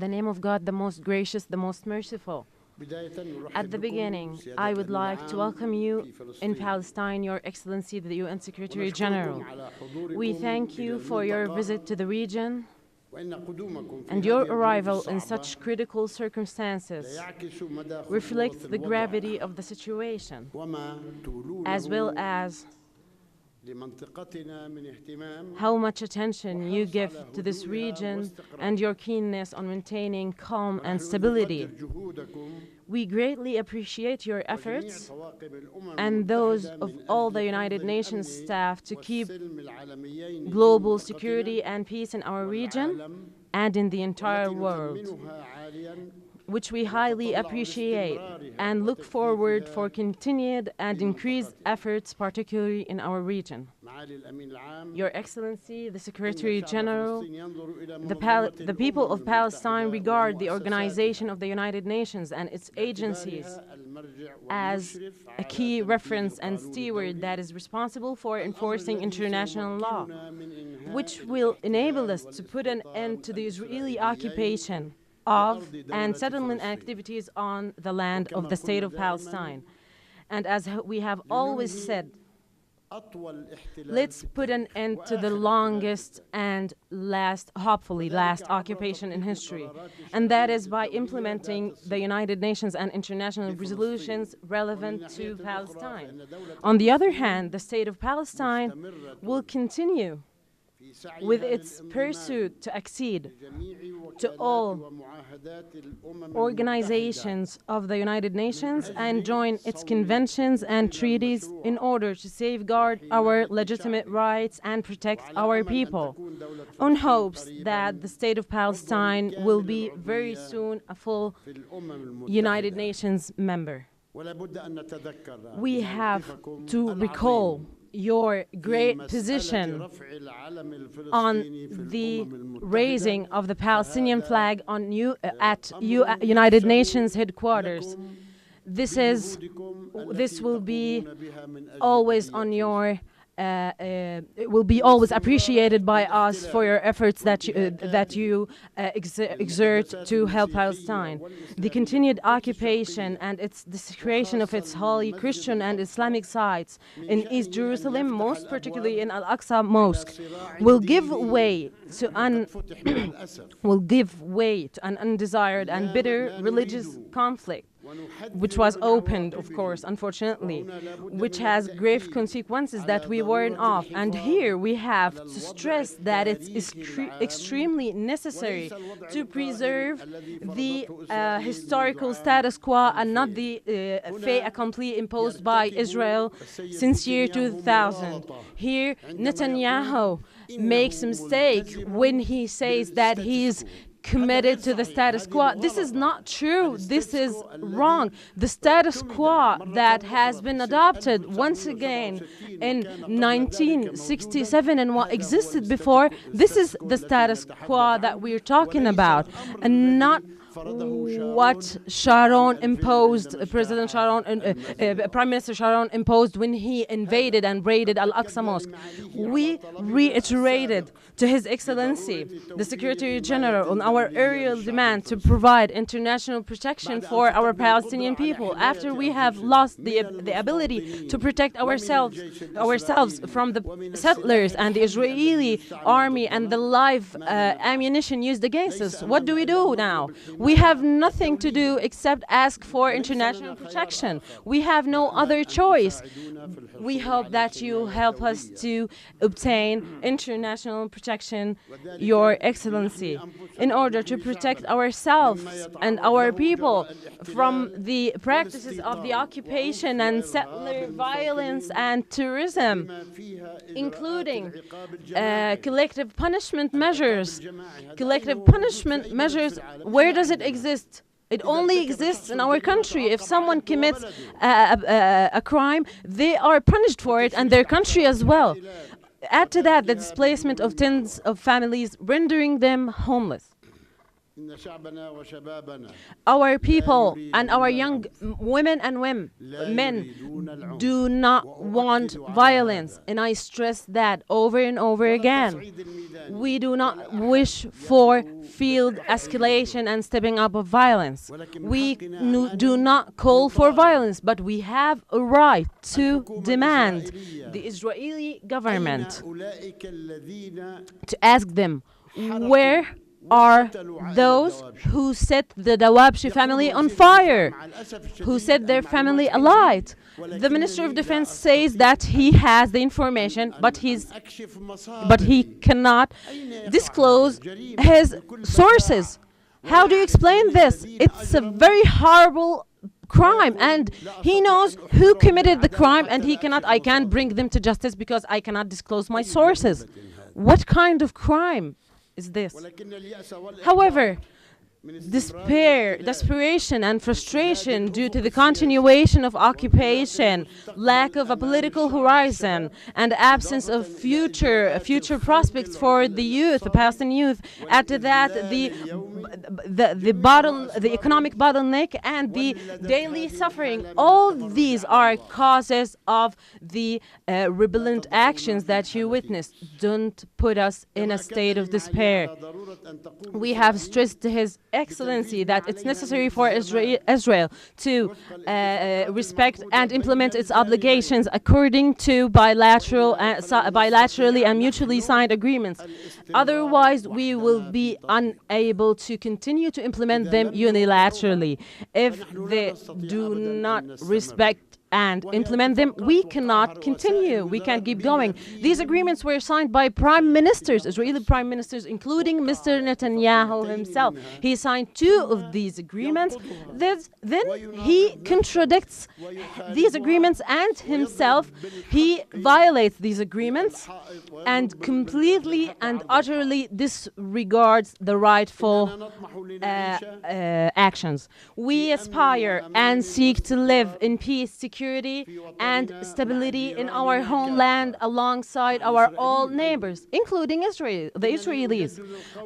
the name of God, the most gracious, the most merciful. At the beginning, I would like to welcome you in Palestine, Your Excellency, the UN Secretary General. We thank you for your visit to the region and your arrival in such critical circumstances reflects the gravity of the situation, as well as how much attention you give to this region and your keenness on maintaining calm and stability. We greatly appreciate your efforts and those of all the United Nations staff to keep global security and peace in our region and in the entire world, which we highly appreciate and look forward for continued and increased efforts, particularly in our region. Your Excellency, the Secretary General, the people of Palestine regard the Organization of the United Nations and its agencies as a key reference and steward that is responsible for enforcing international law, which will enable us to put an end to the Israeli occupation of and settlement activities on the land of the state of Palestine. And as we have always said, let's put an end to the longest and hopefully last occupation in history. And that is by implementing the United Nations and international resolutions relevant to Palestine. On the other hand, the state of Palestine will continue with its pursuit to accede to all organizations of the United Nations and join its conventions and treaties in order to safeguard our legitimate rights and protect our people, on hopes that the state of Palestine will be very soon a full United Nations member. We have to recall your great position on the raising of the Palestinian flag at United Nations headquarters. This will be always on your it will be always appreciated by us for your efforts that you exert to help Palestine. The continued occupation and its desecration of its holy Christian and Islamic sites in East Jerusalem, most particularly in Al-Aqsa Mosque, will give way to an undesired and bitter religious conflict, which was opened, of course, unfortunately, which has grave consequences that we warn off. And here we have to stress that it's extremely necessary to preserve the historical status quo and not the fait accompli imposed by Israel since year 2000. Here, Netanyahu makes a mistake when he says that he's committed to the status quo. This is not true. This is wrong. The status quo that has been adopted once again in 1967 and what existed before, this is the status quo that we're talking about, and not what Sharon imposed, President Sharon, Prime Minister Sharon imposed when he invaded and raided Al-Aqsa Mosque. We reiterated to His Excellency, the Secretary General, on our aerial demand to provide international protection for our Palestinian people after we have lost the ability to protect ourselves from the settlers and the Israeli army and the live ammunition used against us. What do we do now? We have nothing to do except ask for international protection. We have no other choice. We hope that you help us to obtain international protection, Your Excellency, in order to protect ourselves and our people from the practices of the occupation and settler violence and terrorism, including collective punishment measures. Collective punishment measures, where does it exist? It only exists in our country. If someone commits a crime, they are punished for it, and their country as well. Add to that the displacement of tens of families, rendering them homeless. Our people and our young women and men do not want violence, and I stress that over and over again. We do not wish for field escalation and stepping up of violence. We do not call for violence, but we have a right to demand the Israeli government to ask them, where are those who set the Dawabshi family on fire, who set their family alight? The Minister of Defense says that he has the information, but he cannot disclose his sources. How do you explain this? It's a very horrible crime, and he knows who committed the crime, and I can't bring them to justice because I cannot disclose my sources. What kind of crime is this? However, desperation and frustration due to the continuation of occupation, lack of a political horizon, and absence of future prospects for the youth, the Palestinian youth. Add to that the economic bottleneck and the daily suffering. All these are causes of the rebelliant actions that you witnessed. Don't put us in a state of despair. We have stressed to His Excellency that it's necessary for Israel to respect and implement its obligations according to bilaterally and mutually signed agreements. Otherwise, we will be unable to continue to implement them unilaterally. If they do not respect and implement them, we cannot continue. We can't keep going. These agreements were signed by prime ministers, Israeli prime ministers, including Mr. Netanyahu himself. He signed 2 of these agreements. Then he contradicts these agreements and himself. He violates these agreements and completely and utterly disregards the rightful actions. We aspire and seek to live in peace, security, and stability in our homeland alongside our all neighbors, including Israel, the Israelis.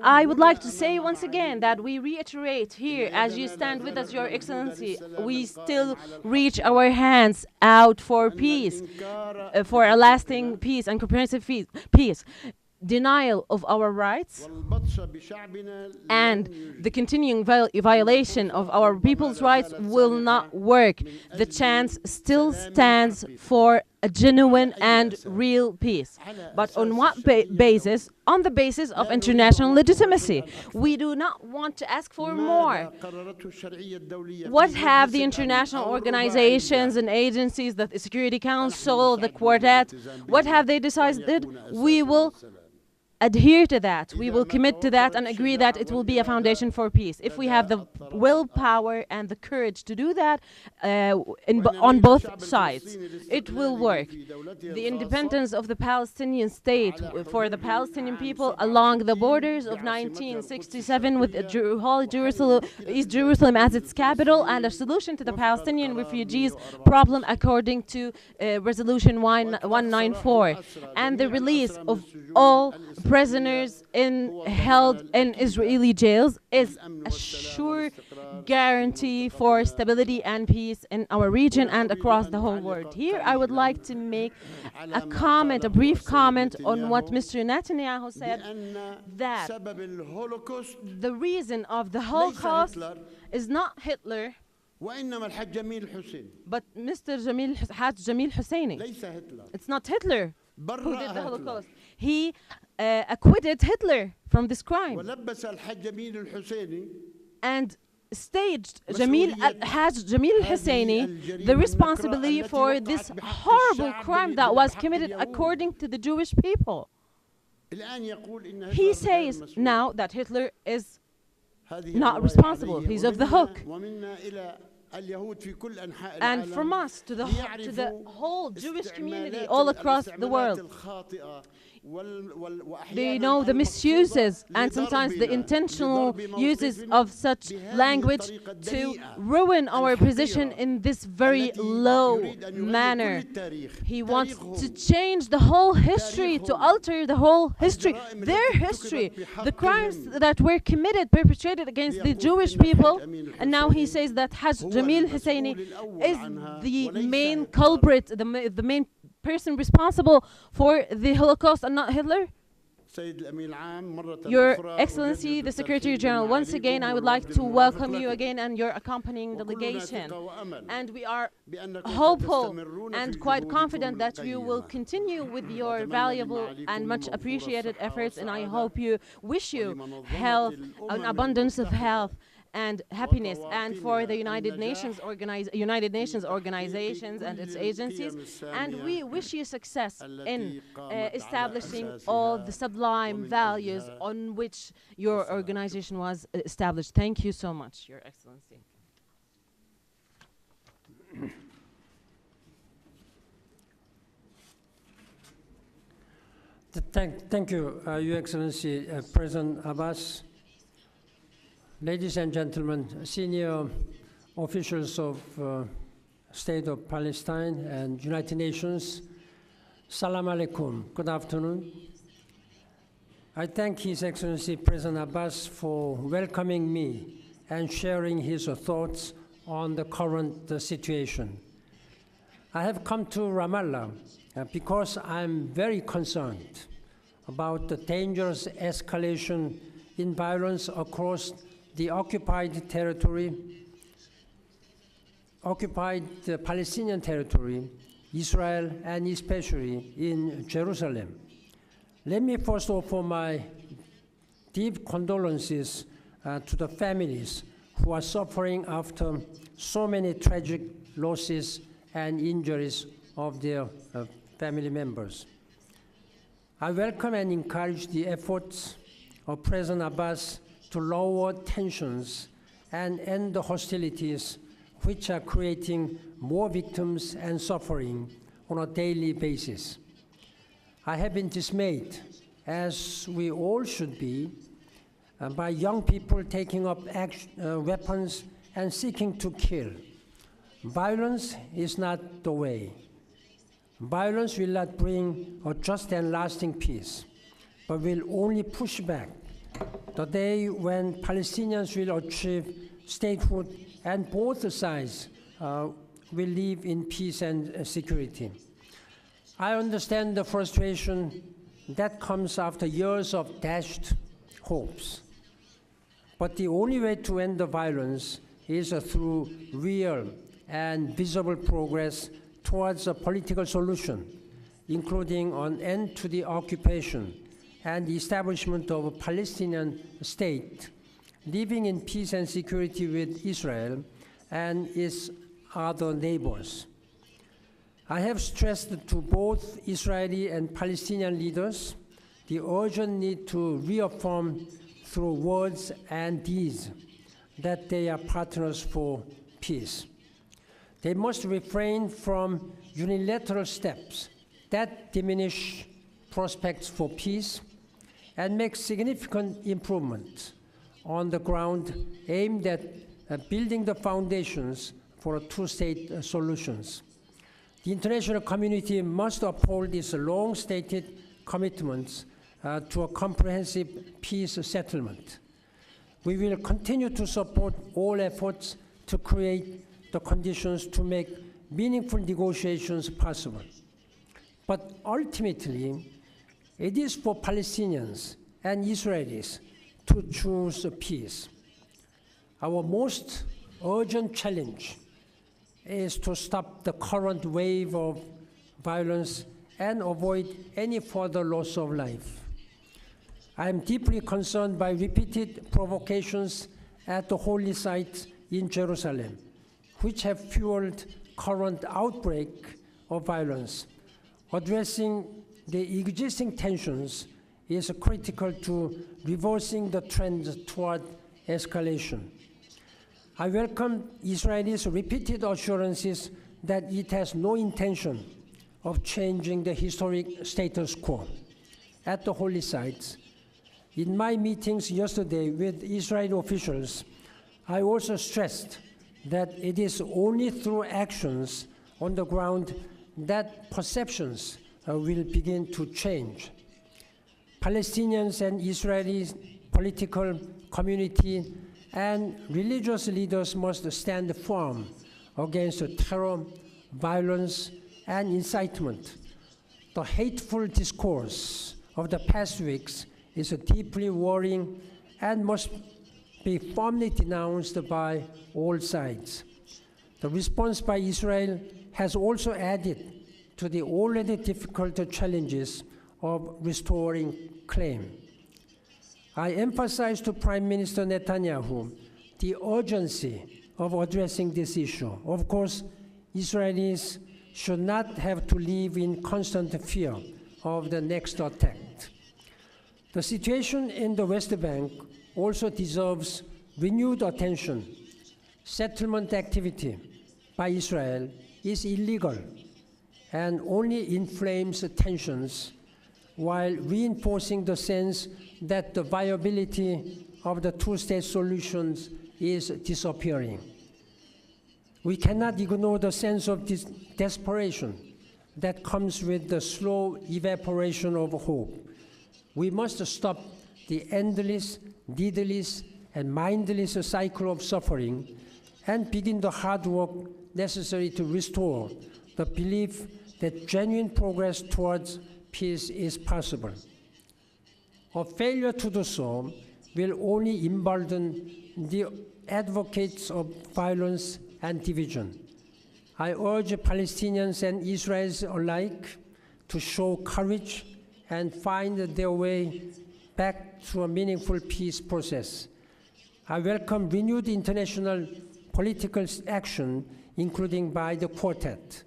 I would like to say once again that we reiterate here, as you stand with us, Your Excellency, we still reach our hands out for peace, for a lasting peace and comprehensive peace. Denial of our rights and the continuing violation of our people's rights will not work. The chance still stands for a genuine and real peace. But on what basis? On the basis of international legitimacy. We do not want to ask for more. What have the international organizations and agencies, the Security Council, the Quartet, what have they decided? We will adhere to that. We will commit to that and agree that it will be a foundation for peace. If we have the willpower and the courage to do that on both sides, it will work. The independence of the Palestinian state for the Palestinian people along the borders of 1967 with Holy Jerusalem, East Jerusalem as its capital, and a solution to the Palestinian refugees problem according to Resolution 194, and the release of all prisoners held in Israeli jails is a sure guarantee for stability and peace in our region and across the whole world. Here I would like to make a brief comment on what Mr. Netanyahu said, that the reason of the Holocaust is not Hitler, but Mr. Haj Jamil Husseini. It's not Hitler who did the Holocaust. He acquitted Hitler from this crime and staged Haj Jamil Husseini the responsibility for this horrible crime that was committed according to the Jewish people. He says now that Hitler is not responsible. He's off the hook. and from us to the whole Jewish community all across the world. They know the misuses and sometimes the intentional uses of such language to ruin our position in this very low manner. He wants to change the whole history, to alter the whole history, their history, the crimes that were committed, perpetrated against the Jewish people. And now he says that Hajj Jamil Husseini is the main culprit, the main person responsible for the Holocaust and not Hitler? Your Excellency, the Secretary General, once again, I would like to welcome you again and your accompanying delegation. And we are hopeful and quite confident that you will continue with your valuable and much appreciated efforts, and I wish you health, an abundance of health and happiness, and for the United Nations organizations and its agencies. And we wish you success in establishing all the sublime values on which your organization was established. Thank you so much, Your Excellency. Thank you, Your Excellency, President Abbas. Ladies and gentlemen, senior officials of State of Palestine and United Nations, Salam alaikum, good afternoon. I thank His Excellency President Abbas for welcoming me and sharing his thoughts on the current situation. I have come to Ramallah because I'm very concerned about the dangerous escalation in violence across the occupied Palestinian territory, Israel, and especially in Jerusalem. Let me first offer my deep condolences to the families who are suffering after so many tragic losses and injuries of their family members. I welcome and encourage the efforts of President Abbas to lower tensions and end the hostilities which are creating more victims and suffering on a daily basis. I have been dismayed, as we all should be, by young people taking up weapons and seeking to kill. Violence is not the way. Violence will not bring a just and lasting peace, but will only push back the day when Palestinians will achieve statehood and both sides will live in peace and security. I understand the frustration that comes after years of dashed hopes. But the only way to end the violence is through real and visible progress towards a political solution, including an end to the occupation and the establishment of a Palestinian state living in peace and security with Israel and its other neighbors. I have stressed to both Israeli and Palestinian leaders the urgent need to reaffirm through words and deeds that they are partners for peace. They must refrain from unilateral steps that diminish prospects for peace and make significant improvements on the ground aimed at building the foundations for two-state solutions. The international community must uphold its long-stated commitments to a comprehensive peace settlement. We will continue to support all efforts to create the conditions to make meaningful negotiations possible. But ultimately, it is for Palestinians and Israelis to choose peace. Our most urgent challenge is to stop the current wave of violence and avoid any further loss of life. I am deeply concerned by repeated provocations at the holy sites in Jerusalem, which have fueled current outbreak of violence. Addressing the existing tensions is critical to reversing the trend toward escalation. I welcome Israel's repeated assurances that it has no intention of changing the historic status quo at the holy sites. In my meetings yesterday with Israeli officials, I also stressed that it is only through actions on the ground that perceptions will begin to change. Palestinians and Israeli political community and religious leaders must stand firm against terror, violence, and incitement. The hateful discourse of the past weeks is deeply worrying and must be firmly denounced by all sides. The response by Israel has also added to the already difficult challenges of restoring claim. I emphasize to Prime Minister Netanyahu the urgency of addressing this issue. Of course, Israelis should not have to live in constant fear of the next attack. The situation in the West Bank also deserves renewed attention. Settlement activity by Israel is illegal and only inflames tensions while reinforcing the sense that the viability of the two-state solutions is disappearing. We cannot ignore the sense of desperation that comes with the slow evaporation of hope. We must stop the endless, needless, and mindless cycle of suffering and begin the hard work necessary to restore the belief that genuine progress towards peace is possible. A failure to do so will only embolden the advocates of violence and division. I urge Palestinians and Israelis alike to show courage and find their way back to a meaningful peace process. I welcome renewed international political action, including by the Quartet.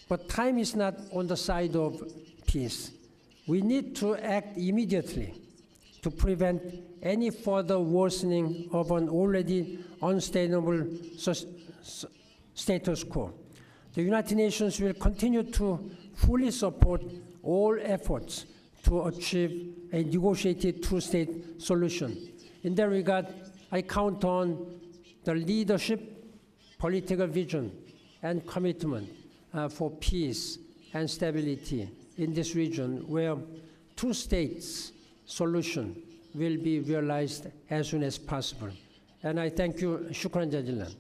But time is not on the side of peace. We need to act immediately to prevent any further worsening of an already unsustainable status quo. The United Nations will continue to fully support all efforts to achieve a negotiated two-state solution. In that regard, I count on the leadership, political vision, and commitment for peace and stability in this region where two states solution will be realized as soon as possible. And I thank you. Shukran jazilan.